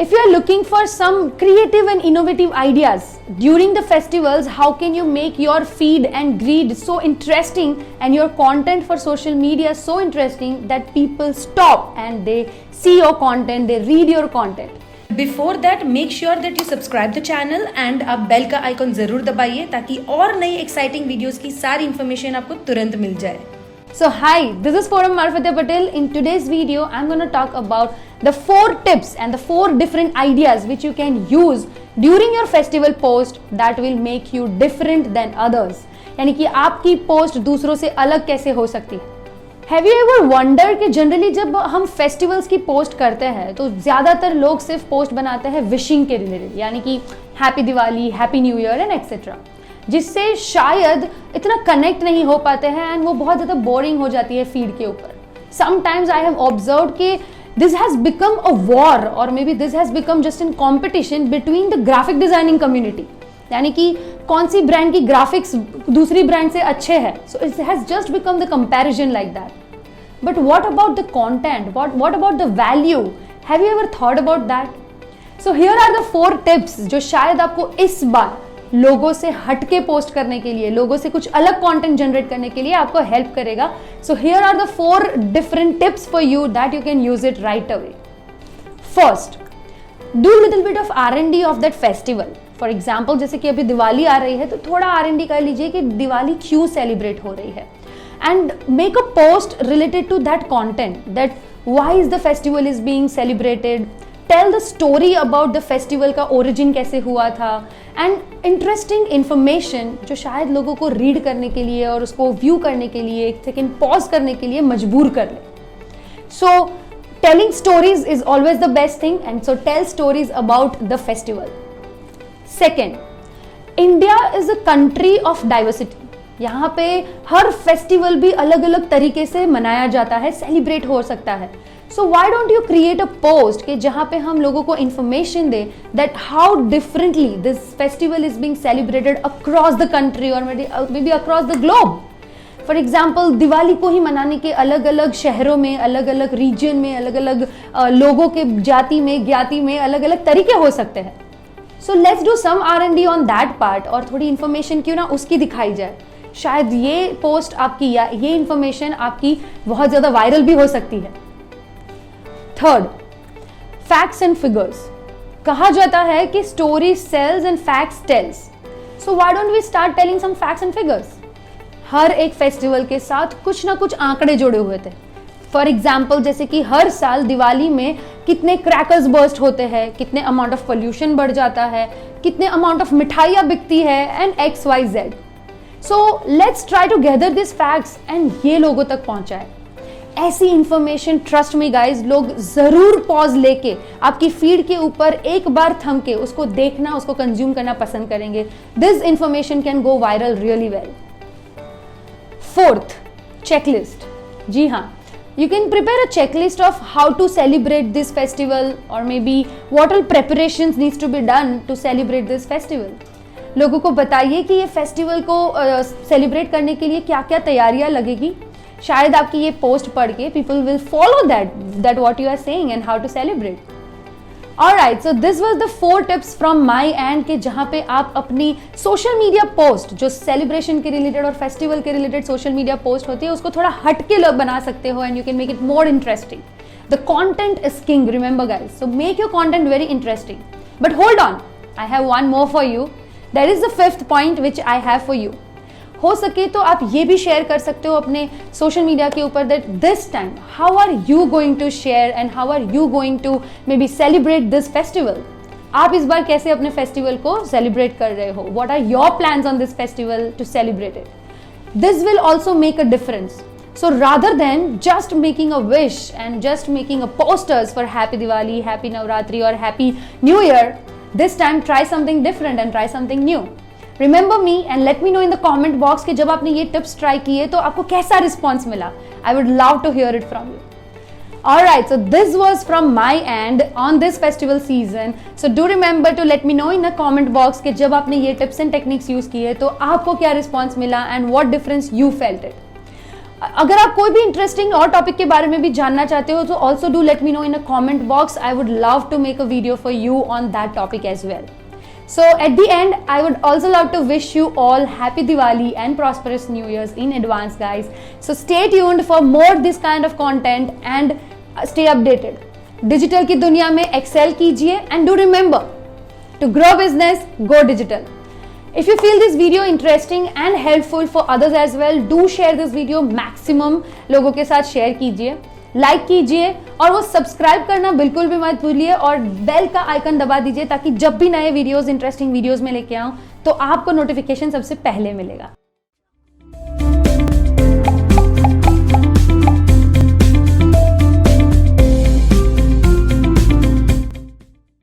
If you are looking for some creative and innovative ideas during the festivals, how can you make your feed and grid so interesting and your content for social media so interesting that people stop and they see your content, they read your content? Before that, make sure that you subscribe the channel and आप bell का icon जरूर दबाइए ताकि और नई exciting videos की सारी information आपको तुरंत मिल जाए. So hi, this is Forum Marfateh Patel. In today's video, I'm going to talk about the 4 tips and the 4 different ideas which you can use during your festival post that will make you different than others. यानी कि आपकी post दूसरों से अलग कैसे हो सकती है. Have you ever wondered कि जनरली जब हम फेस्टिवल्स की पोस्ट करते हैं तो ज़्यादातर लोग सिर्फ पोस्ट बनाते हैं विशिंग के रिलेटेड, यानी कि happy Diwali, happy new year and etcetera, जिससे शायद इतना कनेक्ट नहीं हो पाते हैं एंड वो बहुत ज़्यादा बोरिंग हो जाती है फीड के ऊपर. समटाइम्स आई हैव ऑब्जर्व कि this has become a war और maybe this has become just in competition between the graphic designing community, यानी कि कौन सी ब्रांड की ग्राफिक्स दूसरी ब्रांड से अच्छे हैं. So it has just become the comparison like that. But what about the content, what about the value? Have you ever thought about that? So here are the 4 tips जो शायद आपको इस बार लोगों से हटके पोस्ट करने के लिए, लोगों से कुछ अलग कंटेंट जनरेट करने के लिए आपको हेल्प करेगा. So here are the 4 different tips for you that you can use it right away. First, do little bit of R&D of that festival. For example, जैसे कि अभी दिवाली आ रही है तो थोड़ा R&D कर लीजिए कि दिवाली क्यों सेलिब्रेट हो रही है, and make a post related to that content, that why is the festival is being celebrated. Tell the story about the festival का ओरिजिन कैसे हुआ था, एंड इंटरेस्टिंग इन्फॉर्मेशन जो शायद लोगों को रीड करने के लिए और उसको व्यू करने के लिए एक सेकेंड पॉज करने के लिए मजबूर कर ले. So telling stories is always the best thing, and so tell stories about the festival. Second, India is a country of diversity. यहाँ पे हर फेस्टिवल भी अलग अलग तरीके से मनाया जाता है, सेलिब्रेट हो सकता है. So why don't you create a post कि जहाँ पे हम लोगों को information they that how differently this festival is being celebrated across the country or maybe across the globe. For example, Diwali को ही मनाने के अलग अलग शहरों में, अलग अलग रीजन में, अलग अलग लोगों के जाति में, ज्ञाति में अलग अलग तरीके हो सकते हैं. So let's do some R&D on that part, और थोड़ी information क्यों ना उसकी दिखाई जाए. शायद ये पोस्ट आपकी या ये information आपकी बहुत ज़्यादा वायरल भी हो सकती है. Third, facts and figures. कहा जाता है कि story sells and facts tells. So why don't we start telling some facts and figures. हर एक फेस्टिवल के साथ कुछ ना कुछ आंकड़े जुड़े हुए थे. फॉर एग्जाम्पल, जैसे कि हर साल दिवाली में कितने क्रैकर्स बर्स्ट होते हैं, कितने अमाउंट ऑफ पोल्यूशन बढ़ जाता है, कितने अमाउंट ऑफ मिठाइयाँ बिकती है, and XYZ. So let's try to gather this facts and ये लोगों तक पहुँचाए. ऐसी इंफॉर्मेशन, ट्रस्ट मी गाइज, लोग जरूर पॉज लेके आपकी फीड के ऊपर एक बार थम के उसको देखना, उसको कंज्यूम करना पसंद करेंगे. This information can go viral really well. Fourth, checklist. जी हाँ, you can prepare a checklist of how to celebrate this festival or maybe what all preparations needs to be done to celebrate this festival. लोगों को बताइए कि ये festival को celebrate करने के लिए क्या क्या तैयारियां लगेगी. शायद आपकी ये पोस्ट पढ़ के people will follow that what you are saying and how to celebrate. Alright, so this was the 4 tips from my end कि जहाँ पे आप अपनी सोशल मीडिया पोस्ट जो सेलिब्रेशन के रिलेटेड और फेस्टिवल के रिलेटेड सोशल मीडिया पोस्ट होती है उसको थोड़ा हटके बना सकते हो and you can make it more interesting. The content is king, remember guys. So make your content very interesting. But hold on, I have one more for you. That is the 5th point which I have for you. हो सके तो आप ये भी share कर सकते हो अपने सोशल मीडिया के ऊपर that this time how are you going to share and how are you going to maybe celebrate this festival. आप इस बार कैसे अपने फेस्टिवल को सेलिब्रेट कर रहे हो? What are your plans on this festival to celebrate it? This will also make a difference. So rather than just making a wish and just making a posters for Happy Diwali, Happy Navratri or Happy New Year, this time try something different and try something new. Remember me and let me know in the comment box कि जब आपने ये tips try किए तो आपको कैसा response मिला. I would love to hear it from you. Alright, so this was from my end on this festival season. So do remember to let me know in the comment box कि जब आपने ये tips and techniques use किए तो आपको क्या response मिला and what difference you felt it. अगर आप कोई भी इंटरेस्टिंग और टॉपिक के बारे में भी जानना चाहते हो तो also do let me know in a comment box. I would love to make a video for you on that topic as well. So at the end, I would also love to wish you all happy Diwali and prosperous New Year's in advance, guys. So stay tuned for more this kind of content and stay updated. Digital की दुनिया में excel कीजिए and do remember to grow business, go digital. If you feel this video interesting and helpful for others as well, do share this video maximum लोगों के साथ share कीजिए, like कीजिए और वो सब्सक्राइब करना बिल्कुल भी मत भूलिए और बेल का आइकन दबा दीजिए ताकि जब भी नए वीडियोस इंटरेस्टिंग वीडियोस में लेके आऊं तो आपको नोटिफिकेशन सबसे पहले मिलेगा.